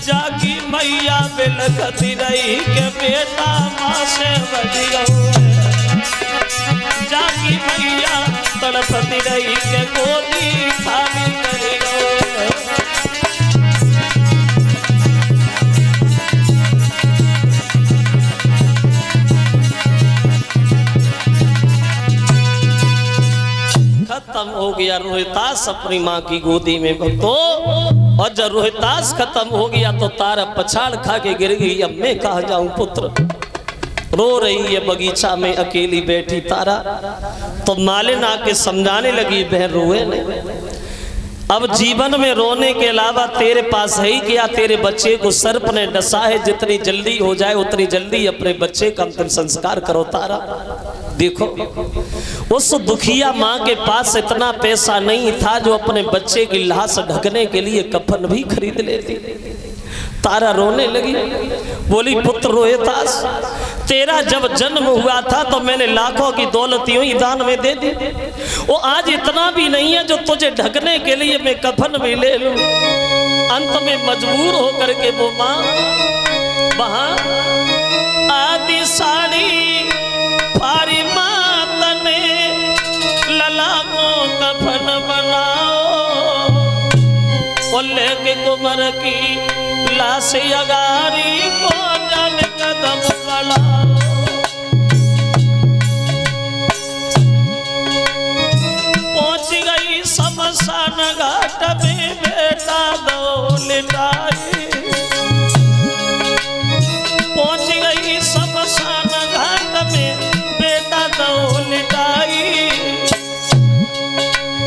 जागी मैया बिलखती रही के बेटा माँ से बढ़िया जागी मैया तड़पती रही के गोदी खाली करी खत्म हो गया रोहितास अपनी माँ की गोदी में भक्तो। और जब रोहितास खत्म हो गया तो तारा पछाड़ खा के गिर गई। अब मैं कहाँ जाऊं पुत्र। रो रही है बगीचा में अकेली बैठी तारा। तो मालिन आके समझाने लगी बहन रोए नहीं, अब जीवन में रोने के अलावा तेरे पास है ही क्या। तेरे बच्चे को सर्प ने डसा है, जितनी जल्दी हो जाए उतनी जल्दी अपने बच्चे का अंतिम संस्कार करो तारा। देखो उस दुखिया माँ के पास इतना पैसा नहीं था जो अपने बच्चे की लाश ढकने के लिए कफन भी खरीद लेती। तारा रोने लगी, बोली पुत्र रोहितास, तेरा जब जन्म हुआ था तो मैंने लाखों की दौलत यूं ही दान में दे दी। वो आज इतना भी नहीं है जो तुझे ढकने के लिए मैं कफन भी ले लूं। अंत में मजबूर होकर के वो माँ वहां आदि साड़ी फारी मात ने लला को कफन बनाओ और लेके कुमर की लाश अगारी को जल कदम बढ़ाओ। पहुंच गई शमशान घाट में बेटा दो लिटाई। पहुंच गई शमशान घाट में बेटा दो लिटाई।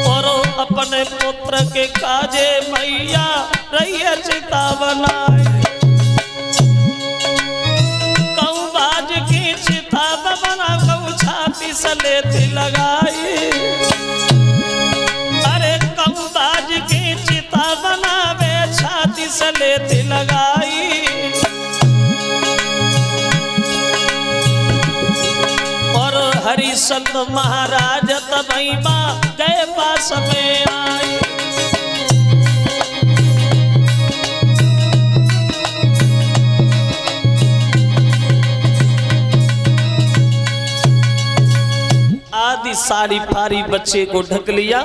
और अपने पुत्र के काजे मैया रही चिता बनाई। कऊ बाज की चिता बना कऊ छाती से लेती लगाई। अरे कऊ बाज की चिता बनावे छाती से लेती लगाई। और हरिश्चंद्र महाराज तबई माँ गए पास में आई। आदि साड़ी फारी बच्चे को ढक लिया,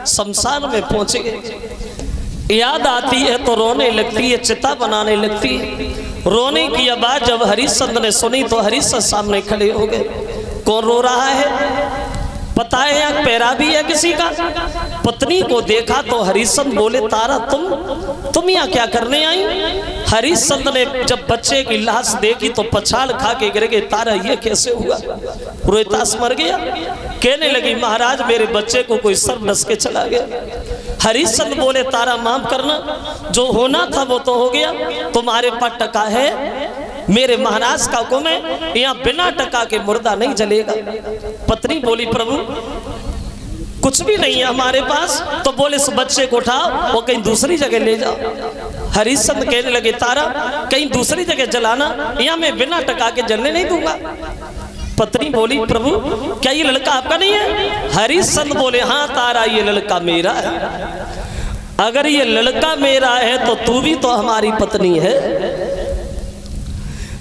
शमशान में पहुंच गए। याद आती है तो रोने लगती है, चिता बनाने लगती है। रोने की आवाज जब हरिश्चंद्र ने सुनी तो हरिश्चंद्र सामने खड़े हो गए। कौन रो रहा है पता है, या पैरा भी है किसी का। पत्नी को देखा तो हरिश्चंद्र बोले तारा तुम यहाँ क्या करने आई। हरिश्चंद्र ने जब बच्चे की लाश देखी तो पछाड़ खा के गिर गए। तारा ये कैसे हुआ, रोहितास मर गया। कहने लगी महाराज मेरे बच्चे को कोई सर्प डस के चला गया। हरिश्चंद्र बोले तारा माफ करना, जो होना था वो तो हो गया, तुम्हारे पास टका है। मेरे महाराज का हुक्म है, यहाँ बिना टका के मुर्दा नहीं जलेगा। पत्नी बोली प्रभु कुछ भी नहीं है हमारे पास। तो बोले इस बच्चे को उठाओ वो कहीं दूसरी जगह ले जाओ। हरिश्चंद्र कहने लगे तारा कहीं दूसरी जगह जलाना, यहाँ मैं बिना टका के जलने नहीं दूंगा। पत्नी बोली प्रभु क्या ये लड़का आपका नहीं है। हरिश्चंद्र बोले हाँ तारा ये लड़का मेरा है। अगर ये लड़का मेरा है तो तू भी तो हमारी पत्नी है।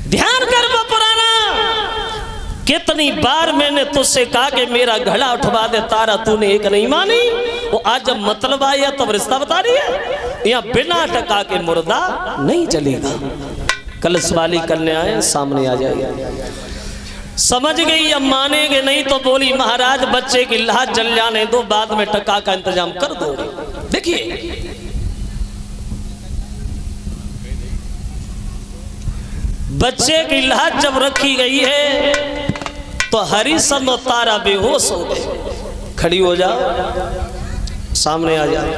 ध्यान कर वो पुराना, कितनी बार मैंने तुझसे कहा कि मेरा घड़ा उठवा दे तारा, तूने एक नहीं मानी। वो आज जब मतलब आया तब रिश्ता बता रही है। यहाँ बिना टका के मुर्दा नहीं जलेगा। कलश वाली कन्याएं सामने आ जाएगी। समझ गई अब मानेंगे नहीं तो बोली महाराज बच्चे की लाश जल जाने दो, बाद में टका का इंतजाम कर दूंगी। देखिए बच्चे की लाश जब रखी गई है तो हरिश्चंद्र और तारा बेहोश हो गए। खड़ी हो जाओ, सामने आ जाओ।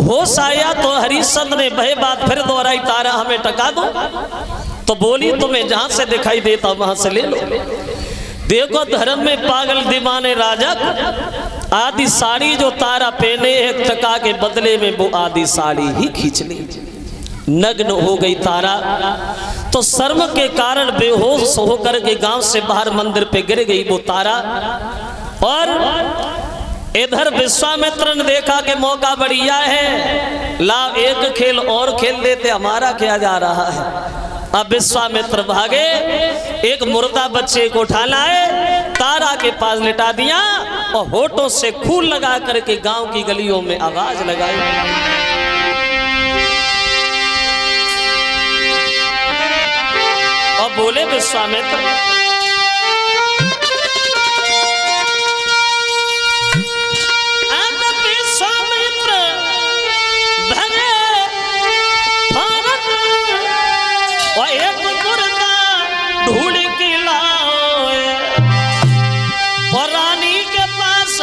होश आया तो हरिश्चंद्र ने वह बात फिर दोहराई तारा हमें टका दो। तो बोली तुम्हें जहां से दिखाई देता वहां से ले लो। देखो धर्म में पागल दीवाने राजा आदि साड़ी जो तारा पहने एक टका के बदले में वो आदि साड़ी ही खींच ली। नग्न हो गई तारा तो शर्म के कारण बेहोश होकर के गांव से बाहर मंदिर पे गिर गई वो तारा। और इधर विश्वामित्र ने देखा कि मौका बढ़िया है, लाओ एक खेल और खेल देते, हमारा क्या जा रहा है। अब विश्वामित्र भागे, एक मुर्दा बच्चे को उठा लाए, तारा के पास लिटा दिया और होठों से खून लगा करके गांव की गलियों में आवाज लगाई। और बोले विश्वामित्र, और एक मुर्दा ढूंढ के लाओ और रानी के पास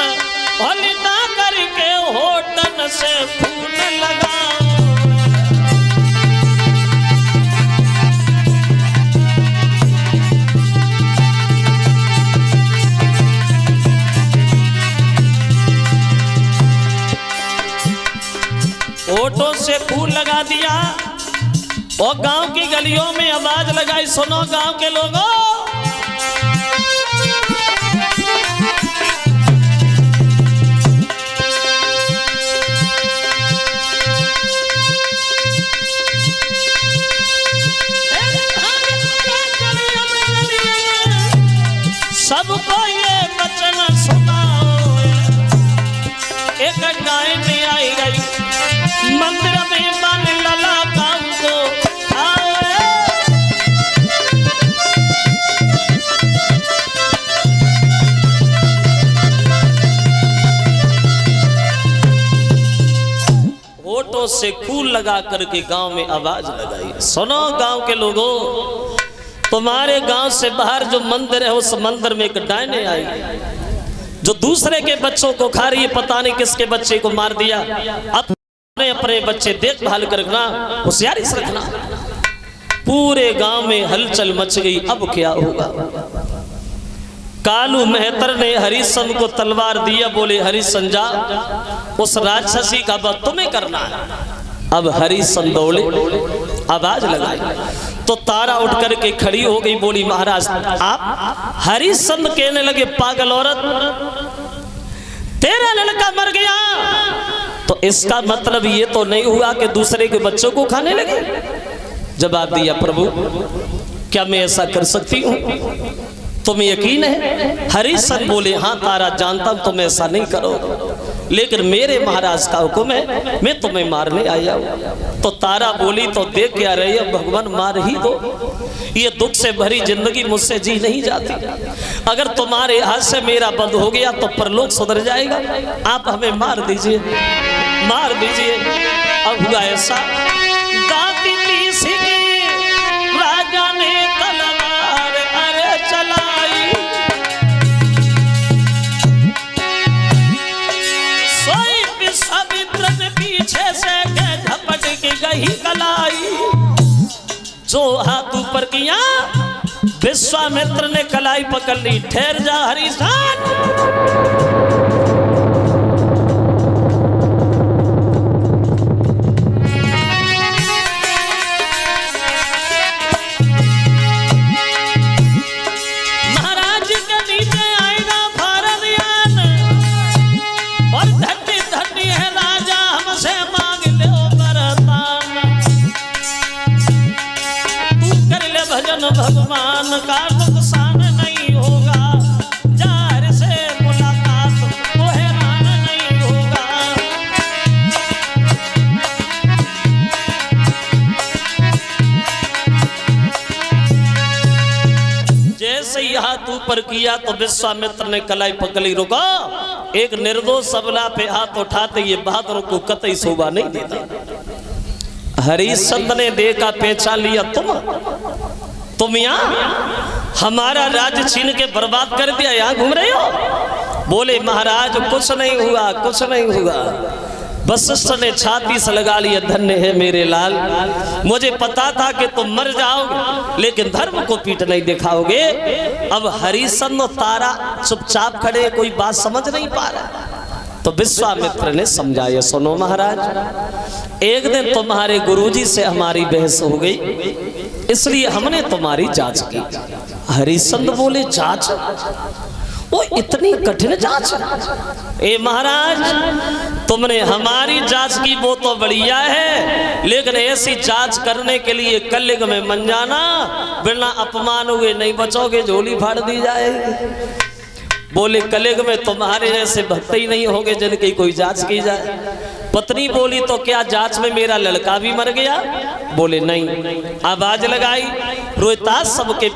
लिटा करके होठन से खून लगाओ। होठों से खून लगा दिया और गांव की गलियों में आवाज लगाई, सुनो गांव के लोगों, सबको ये वचन सुनाओ। एक गाय में आई गई, मंदिर में बन लला काम को होठों से खून लगा करके गांव में आवाज लगाई, सुनो गांव के लोगों, तुम्हारे गांव से बाहर जो मंदिर है उस मंदिर में एक डायने आई जो दूसरे के बच्चों को खा रही है, पता नहीं किसके बच्चे को मार दिया। अपने अपने बच्चे देखभाल कर रखना, होशियारी से रखना। पूरे गांव में हलचल मच गई, अब क्या होगा। कालू मेहतर ने हरिश्चंद्र को तलवार दिया, बोले हरिश्चंद्र जा, उस राक्षसी का वध तुम्हें करना है। अब हरिश्चंद्र दौड़े, आवाज लगाई तो तारा उठ करके खड़ी हो गई, बोली महाराज आप। हरिश्चंद्र कहने लगे, पागल औरत, तेरा लड़का मर गया तो इसका मतलब ये तो नहीं हुआ कि दूसरे के बच्चों को खाने लगे। जवाब दिया, प्रभु क्या मैं ऐसा कर सकती हूँ, तुम्हें यकीन है। हरिश्चंद्र बोले, हाँ तारा जानता हूं तुम ऐसा नहीं करोगे, लेकिन मेरे महाराज का हुक्म है, मैं तुम्हें मारने आया हूं। तो तारा बोली, तो देख क्या रही है, भगवान मार ही दो, ये दुख से भरी जिंदगी मुझसे जी नहीं जाती। अगर तुम्हारे हाथ से मेरा बंद हो गया तो परलोक सुधर जाएगा, आप हमें मार दीजिए, मार दीजिए। अब हुआ ऐसा, दाती पीस की राजा ने तलवार अरे चलाई, सोई विश्वामित्र ने पीछे से झपट के गई कलाई। जो हाथ ऊपर किया, विश्वामित्र ने कलाई पकड़ ली। ठहर जा हरिश्चंद्र, भगवान का नुकसान नहीं होगा, जार से मुलाकात को हैरान नहीं होगा। जैसे ही हाथ ऊपर किया तो विश्वामित्र ने कलाई पकड़ी, रुका। एक निर्दोष सबला पे हाथ उठाते ये बहादुर को कतई शोभा नहीं देता। हरिश्चंद्र ने देखा, पहचान लिया, तुम यहाँ हमारा राज्य छीन के बर्बाद कर दिया, यहाँ घूम रहे हो। बोले महाराज कुछ नहीं हुआ, कुछ नहीं हुआ। वशिष्ठ ने छाती से लगा लिया, धन्य है मेरे लाल, मुझे पता था कि तुम मर जाओगे लेकिन धर्म को पीठ नहीं दिखाओगे। अब हरिश्चंद्र तारा चुपचाप खड़े, कोई बात समझ नहीं पा रहा। तो विश्वामित्र ने समझाया, सुनो महाराज, एक दिन तुम्हारे गुरुजी से हमारी बहस हो गई, इसलिए हमने तुम्हारी जांच की। हरिश्चंद्र बोले, जांच? वो इतनी कठिन जांच। ए महाराज, तुमने हमारी जांच की वो तो बढ़िया है, लेकिन ऐसी जांच करने के लिए कलयुग में मन जाना, बिना अपमान हुए नहीं बचोगे, झोली फाड़ दी जाएगी। बोले कलयुग में तुम्हारे जैसे भक्त ही नहीं होंगे जिनकी कोई जांच की जाए। पत्नी बोली तो क्या जांच में मेरा लड़का भी मर गया? बोले नहीं। आवाज लगाई, रोहितास सबके